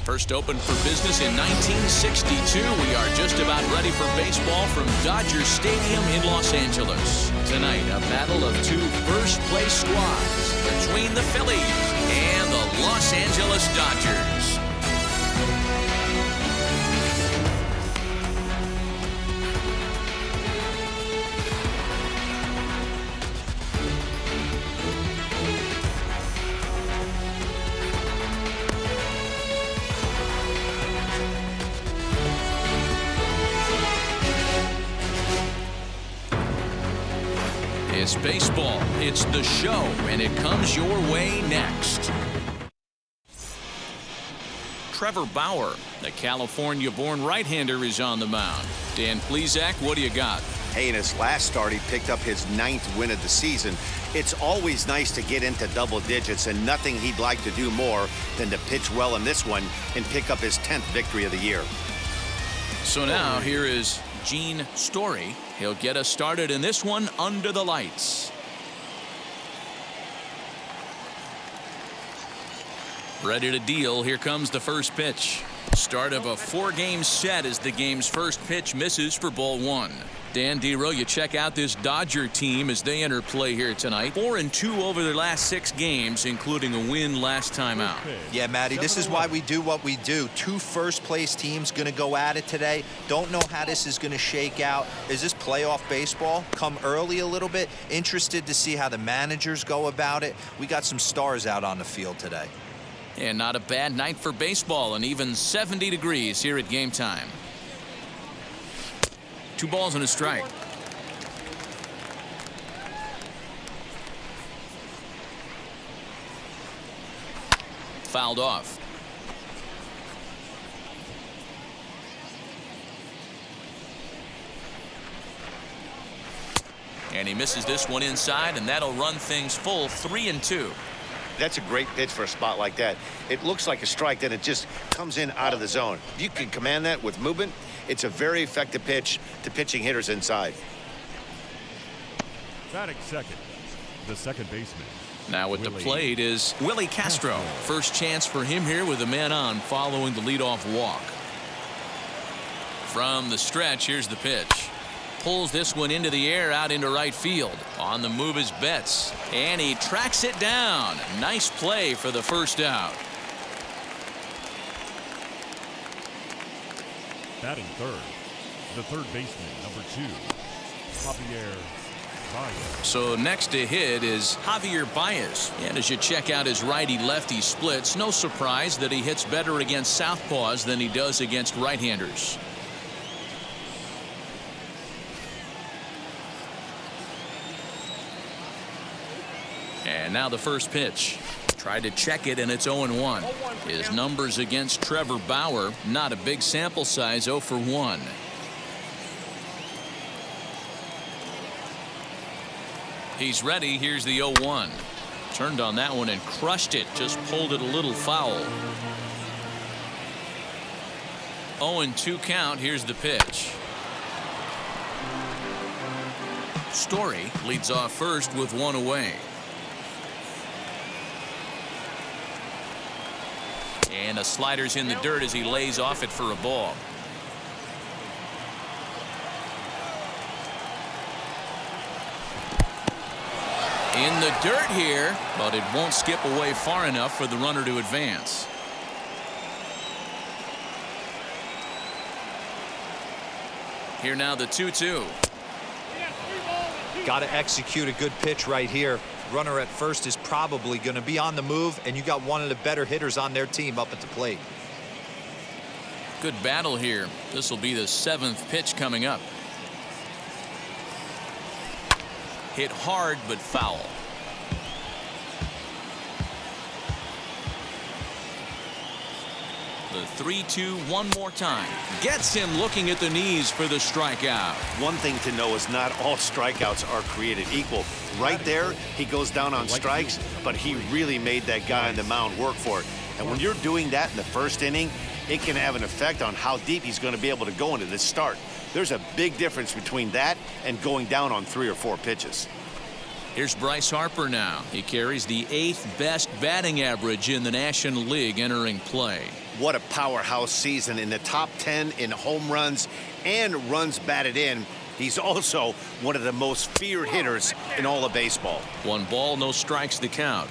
First opened for business in 1962. We are just about ready for baseball from Dodger Stadium in Los Angeles. Tonight, a battle of two first-place squads between the Phillies and the Los Angeles Dodgers. It's baseball, it's the show, and it comes your way next. Trevor Bauer, the California-born right-hander, is on the mound. Dan Plesac, what do you got? Hey, in his last start, he picked up his 9th win of the season. It's always nice to get into double digits, and nothing he'd like to do more than to pitch well in this one and pick up his 10th victory of the year. So now here is Gene Story. He'll get us started in this one under the lights. Ready to deal. Here comes the first pitch. Start of a 4-game set as the game's first pitch misses for ball 1. Dan Dero, you check out this Dodger team as they enter play here tonight. 4-2 over their last 6 games, including a win last time out. Yeah, Matty, this is why we do what we do. 2 first-place teams going to go at it today. Don't know how this is going to shake out. Is this playoff baseball? Come early a little bit. Interested to see how the managers go about it. We got some stars out on the field today. And not a bad night for baseball, and even 70 degrees here at game time. 2 balls and a strike. Fouled off. And he misses this one inside, and that'll run things full 3-2. That's a great pitch for a spot like that. It looks like a strike, then it just comes in out of the zone. If you can command that with movement, it's a very effective pitch to pitching hitters inside. Batting second, the second baseman. Now at the plate is Willie Castro. First chance for him here with a man on following the leadoff walk. From the stretch, here's the pitch. Pulls this one into the air out into right field. On the move is Betts, and he tracks it down. Nice play for the first out. Batting third, the third baseman, number 2, Javier Baez. So next to hit is Javier Baez. And as you check out his righty-lefty splits, no surprise that he hits better against southpaws than he does against right-handers. And now the first pitch. Tried to check it, and it's 0-1. His numbers against Trevor Bauer, not a big sample size, 0 for 1. He's ready. Here's the 0-1. Turned on that one and crushed it. Just pulled it a little foul. 0-2 count. Here's the pitch. Story leads off first with 1 away. And a slider's in the dirt as he lays off it for a ball. In the dirt here, but it won't skip away far enough for the runner to advance. Here now the 2-2. Got to execute a good pitch right here. Runner at first is probably going to be on the move, and you got one of the better hitters on their team up at the plate. Good battle here. This will be the 7th pitch coming up. Hit hard but foul. The 3-2 one more time. Gets him looking at the knees for the strikeout. One thing to know is not all strikeouts are created equal. Right there, he goes down on strikes, but he really made that guy on the mound work for it. And when you're doing that in the first inning, it can have an effect on how deep he's going to be able to go into this start. There's a big difference between that and going down on 3 or 4 pitches. Here's Bryce Harper now. He carries the 8th best batting average in the National League entering play. What a powerhouse season, in the top 10 in home runs and runs batted in. He's also one of the most feared hitters in all of baseball. 1 ball, no strikes to count.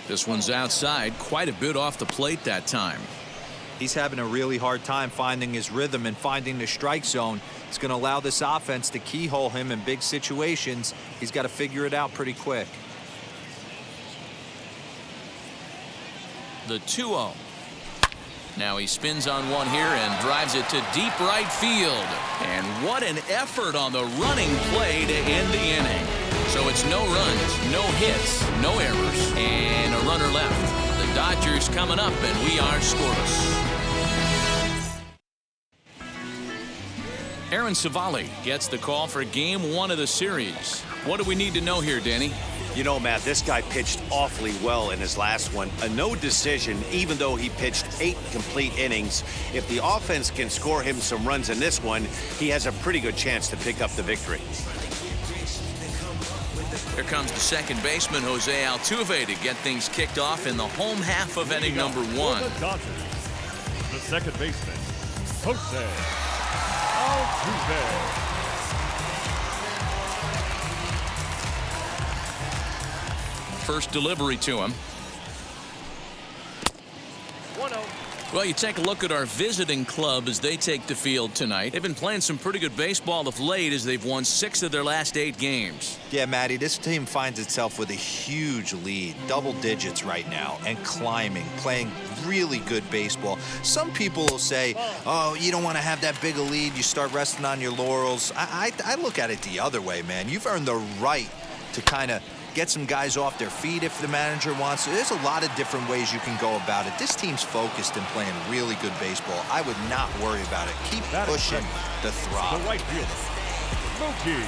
This one's outside, quite a bit off the plate that time. He's having a really hard time finding his rhythm and finding the strike zone. It's going to allow this offense to keyhole him in big situations. He's got to figure it out pretty quick. The 2-0. Now he spins on one here and drives it to deep right field. And what an effort on the running play to end the inning. So it's no runs, no hits, no errors, and a runner left. The Dodgers coming up, and we are scoreless. Aaron Savali gets the call for Game 1 of the series. What do we need to know here, Danny? You know, Matt, this guy pitched awfully well in his last one. A no decision, even though he pitched 8 complete innings. If the offense can score him some runs in this one, he has a pretty good chance to pick up the victory. Here comes the second baseman, Jose Altuve, to get things kicked off in the home half of inning number 1. The Dodgers, the second baseman, Jose Altuve. First delivery to him. 1-0. Well, you take a look at our visiting club as they take the field tonight. They've been playing some pretty good baseball of late as they've won 6 of their last 8 games. Yeah, Matty, this team finds itself with a huge lead, double digits right now, and climbing, playing really good baseball. Some people will say, oh, you don't want to have that big a lead, you start resting on your laurels. I look at it the other way, man. You've earned the right to kind of get some guys off their feet if the manager wants to. There's a lot of different ways you can go about it. This team's focused and playing really good baseball. I would not worry about it. Keep pushing the throttle. The right fielder, Mookie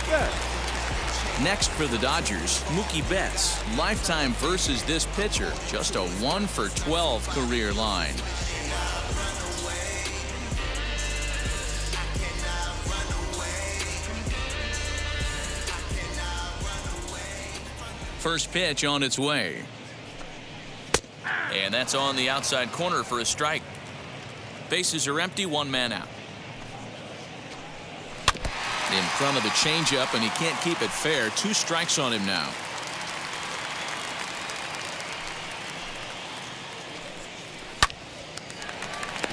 Betts. Next for the Dodgers, Mookie Betts. Lifetime versus this pitcher. Just a 1-for-12 career line. First pitch on its way. And that's on the outside corner for a strike. Bases are empty, 1 man out. In front of the changeup, and he can't keep it fair. 2 strikes on him now.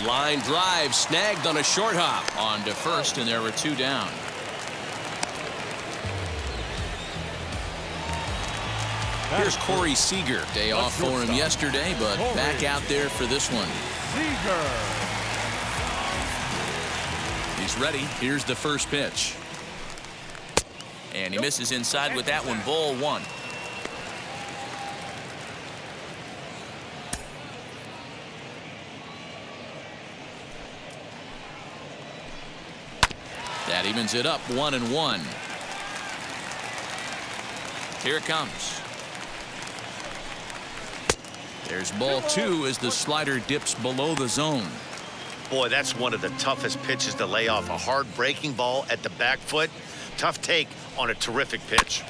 Line drive snagged on a short hop. On to first, and there were 2 down. Here's Corey Seager. Day off for him yesterday, but back out there for this one. Seager. He's ready. Here's the first pitch. And he misses inside with that one. Ball 1. That evens it up, 1-1. Here it comes. There's ball 2 as the slider dips below the zone. Boy, that's one of the toughest pitches to lay off. A hard breaking ball at the back foot. Tough take on a terrific pitch.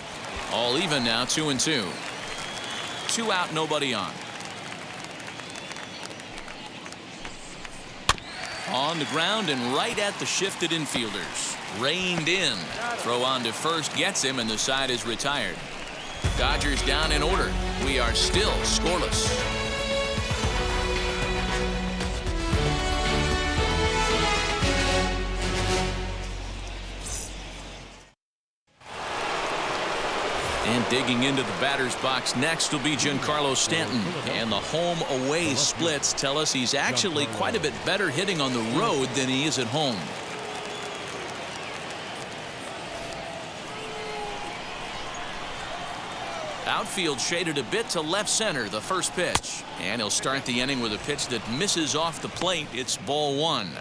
All even now, 2-2. 2 out, nobody on. On the ground and right at the shifted infielders. Reined in. Throw on to first gets him, and the side is retired. Dodgers down in order. We are still scoreless. And digging into the batter's box next will be Giancarlo Stanton. And the home-away splits tell us he's actually quite a bit better hitting on the road than he is at home. Outfield shaded a bit to left center, the first pitch. And he'll start the inning with a pitch that misses off the plate. It's ball 1.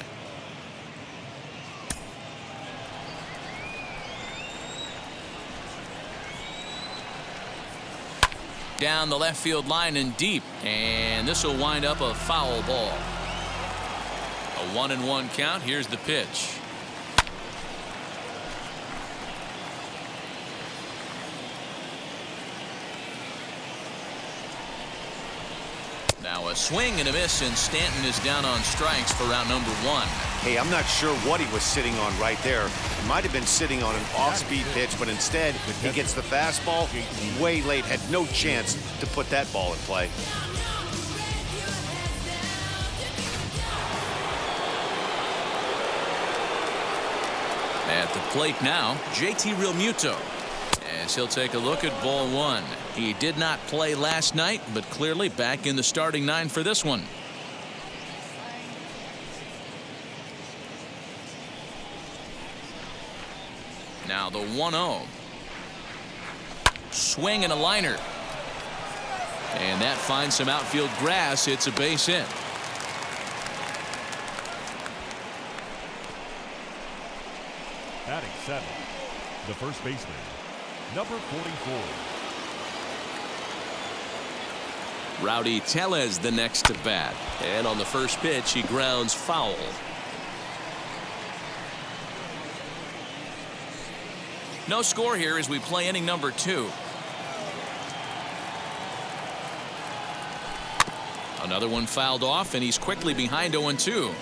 Down the left field line and deep. And this will wind up a foul ball. A 1-1 count. Here's the pitch. Now a swing and a miss, and Stanton is down on strikes for round number 1. Hey, I'm not sure what he was sitting on right there. He might have been sitting on an off-speed pitch, but instead he gets the fastball way late. Had no chance to put that ball in play. At the plate now, JT Realmuto, as he'll take a look at ball 1. He did not play last night, but clearly back in the starting 9 for this one. Now the 1-0. Swing and a liner. And that finds some outfield grass. It's a base hit. Batting 7, the first baseman, number 44. Rowdy Tellez the next to bat. And on the first pitch, he grounds foul. No score here as we play inning number 2. Another one fouled off, and he's quickly behind 0-2.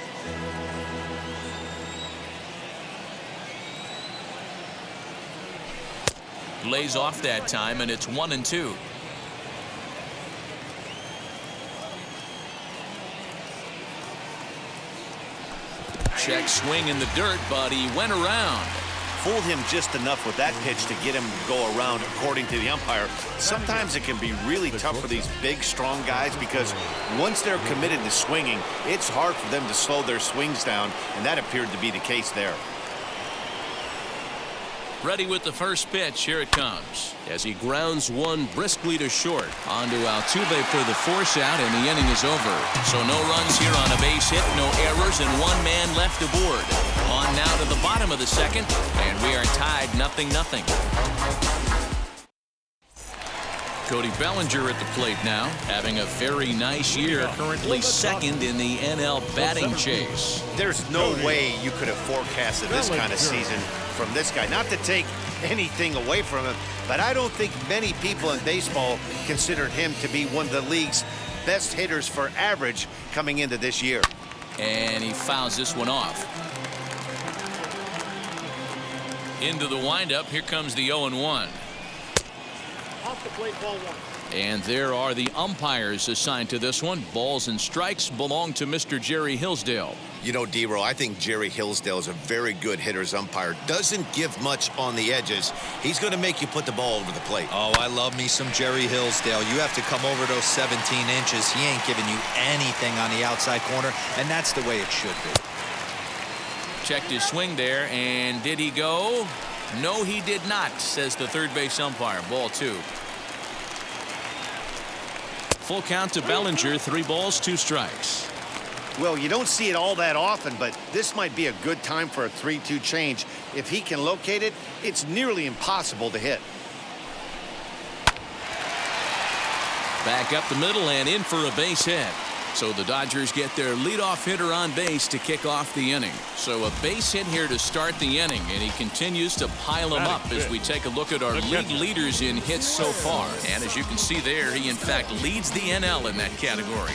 Lays off that time, and it's 1-2. Check swing in the dirt, but he went around. Fooled him just enough with that pitch to get him to go around, according to the umpire. Sometimes it can be really tough for these big, strong guys because once they're committed to swinging, it's hard for them to slow their swings down, and that appeared to be the case there. Ready with the first pitch. Here it comes as he grounds one briskly to short. On to Altuve for the force out, and the inning is over. So no runs here on a base hit, no errors, and one man left aboard. On now to the bottom of the second, and we are tied 0-0. Cody Bellinger at the plate now, having a very nice year, currently second in the NL batting chase. There's no way you could have forecasted this kind of season from this guy. Not to take anything away from him, but I don't think many people in baseball considered him to be one of the league's best hitters for average coming into this year. And he fouls this one off. Into the windup, here comes the 0-1. Off the plate, ball 1. And there are the umpires assigned to this one. Balls and strikes belong to Mr. Jerry Hillsdale. You know, D-Row, I think Jerry Hillsdale is a very good hitter's umpire. Doesn't give much on the edges. He's going to make you put the ball over the plate. Oh, I love me some Jerry Hillsdale. You have to come over those 17 inches. He ain't giving you anything on the outside corner, and that's the way it should be. Checked his swing there, and did he go? No, he did not, says the third base umpire. Ball 2. Full count to Bellinger, 3 balls, 2 strikes. Well, you don't see it all that often, but this might be a good time for a 3-2 change. If he can locate it, it's nearly impossible to hit. Back up the middle and in for a base hit. So the Dodgers get their leadoff hitter on base to kick off the inning. So a base hit here to start the inning, and he continues to pile them up as we take a look at our league leaders in hits so far. And as you can see there, he in fact leads the NL in that category.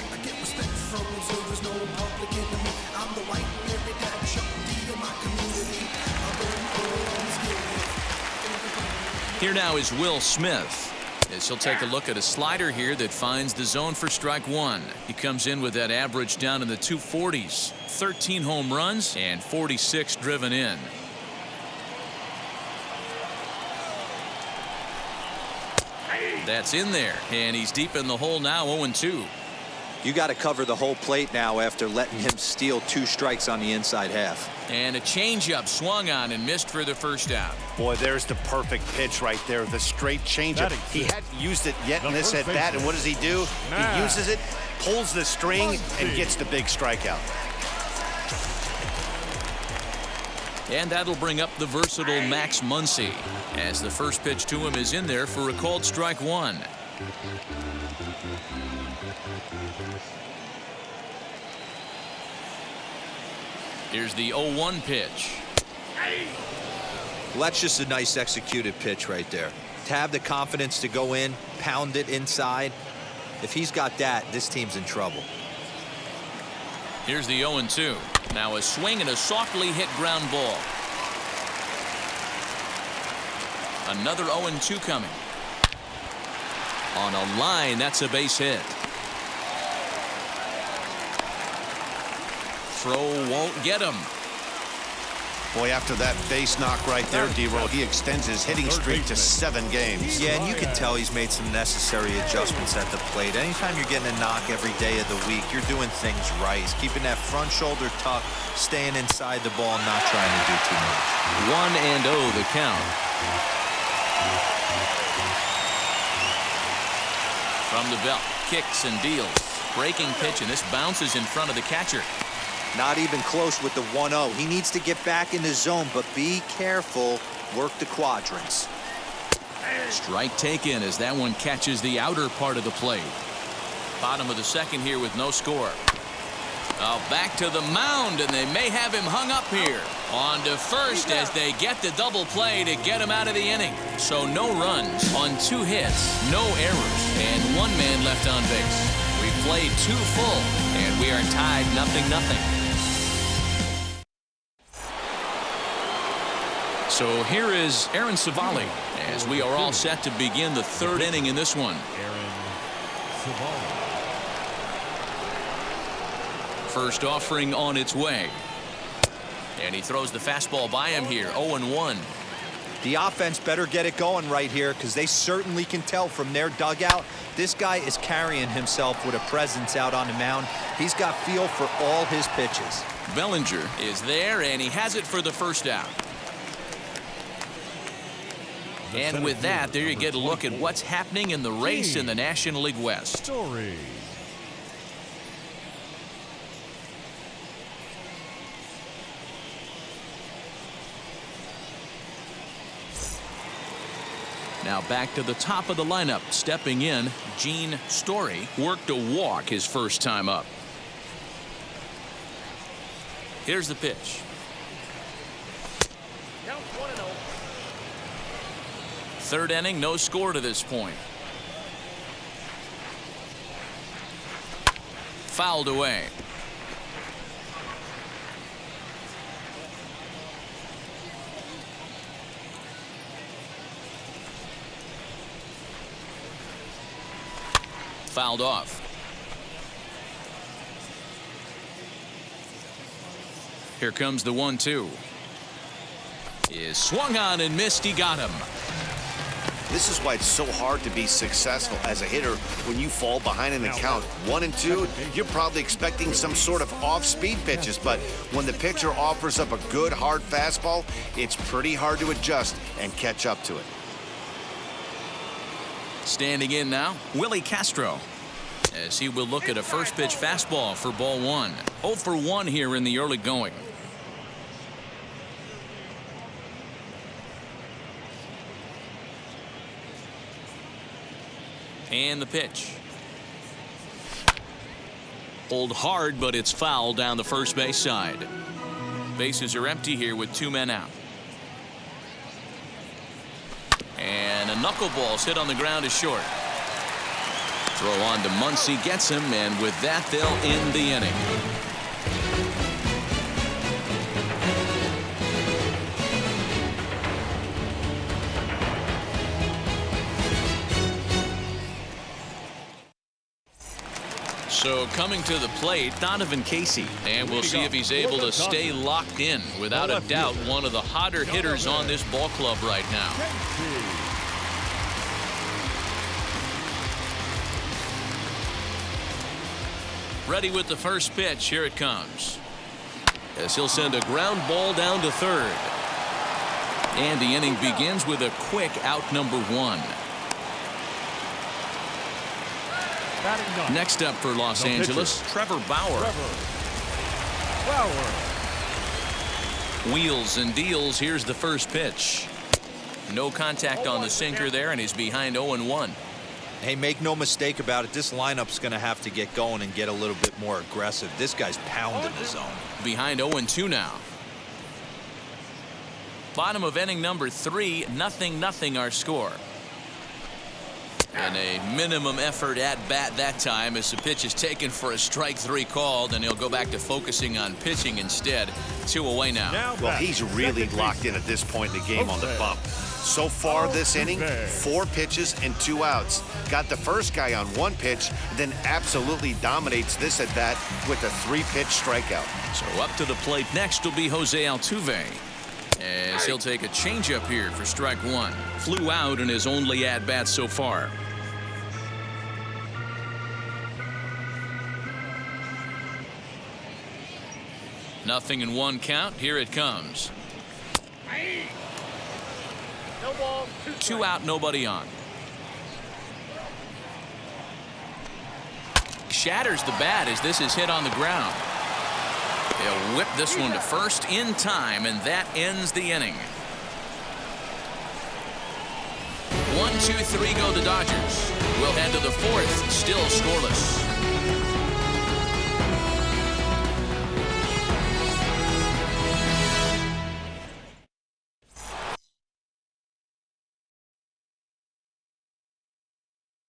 Here now is Will Smith, as he'll take a look at a slider here that finds the zone for strike 1. He comes in with that average down in the 240s, 13 home runs and 46 driven in. That's in there, and he's deep in the hole now, 0-2. You got to cover the whole plate now after letting him steal 2 strikes on the inside half. And a changeup swung on and missed for the first out. Boy, there's the perfect pitch right there, the straight changeup. He hadn't used it yet in this at-bat, and what does he do? He uses it, pulls the string, and gets the big strikeout. And that'll bring up the versatile Max Muncy, as the first pitch to him is in there for a called strike 1. Here's the 0-1 pitch. Well, that's just a nice executed pitch right there. To have the confidence to go in, pound it inside. If he's got that, this team's in trouble. Here's the 0-2. Now a swing and a softly hit ground ball. Another 0-2 coming. On a line, that's a base hit. Throw won't get him. Boy, after that base knock right there, D-Roll, he extends his hitting streak to 7 games. Yeah, and you can tell he's made some necessary adjustments at the plate. Anytime you're getting a knock every day of the week, you're doing things right. He's keeping that front shoulder tucked, staying inside the ball, and not trying to do too much. 1-0 the count. From the belt, kicks and deals. Breaking pitch, and this bounces in front of the catcher. Not even close with the 1-0. He needs to get back in the zone, but be careful. Work the quadrants. Strike taken as that one catches the outer part of the plate. Bottom of the second here with no score. Back to the mound, and they may have him hung up here. On to first as they get the double play to get him out of the inning. So no runs on 2 hits, no errors, and 1 man left on base. We played 2 full, and we are tied 0-0. So here is Aaron Savali as we are all set to begin the 3rd inning in this one. First offering on its way. And he throws the fastball by him here. 0-1. The offense better get it going right here because they certainly can tell from their dugout. This guy is carrying himself with a presence out on the mound. He's got feel for all his pitches. Bellinger is there, and he has it for the first out. And with that, there you get a look at what's happening in the race in the National League West. Story. Now back to the top of the lineup. Stepping in, Gene Story worked a walk his first time up. Here's the pitch. Count 1-0. 3rd inning, no score to this point. Fouled away. Fouled off. Here comes the 1-2. Is swung on and missed. He got him. This is why it's so hard to be successful as a hitter when you fall behind in the count. 1-2, you're probably expecting some sort of off-speed pitches, but when the pitcher offers up a good hard fastball, it's pretty hard to adjust and catch up to it. Standing in now, Willie Castro, as he will look at a first pitch fastball for ball 1. 0 for 1 here in the early going. And the pitch. Pulled hard, but it's foul down the first base side. Bases are empty here with 2 men out. And a knuckleball's hit on the ground is short. Throw on to Muncy, gets him, and with that they'll end the inning. So coming to the plate, Donovan Casey, and we'll see if he's able to stay locked in. Without a doubt, one of the hotter hitters on this ball club right now. Ready with the first pitch. Here it comes. As he'll send a ground ball down to 3rd. And the inning begins with a quick out number 1. Next up for Los Angeles, Trevor Bauer. Wheels and deals. Here's the first pitch. No contact on the sinker there, and he's behind 0-1. Hey, make no mistake about it. This lineup's going to have to get going and get a little bit more aggressive. This guy's pounding the zone. behind 0-2 now. Bottom of inning number 3, 0-0 our score. And a minimum effort at bat that time as the pitch is taken for a strike 3 called, and he'll go back to focusing on pitching instead. 2 away now. Well, he's really locked in at this point in the game on the bump. So far this inning, 4 pitches and 2 outs. Got the first guy on 1 pitch, then absolutely dominates this at bat with a 3-pitch strikeout. So up to the plate next will be Jose Altuve, as he'll take a changeup here for strike 1. Flew out in his only at-bat so far. Nothing in 1 count. Here it comes. No ball, 2 out, nobody on. Shatters the bat as this is hit on the ground. They'll whip this one to first in time, and that ends the inning. 1, 2, 3 go the Dodgers. We'll head to the 4th, still scoreless.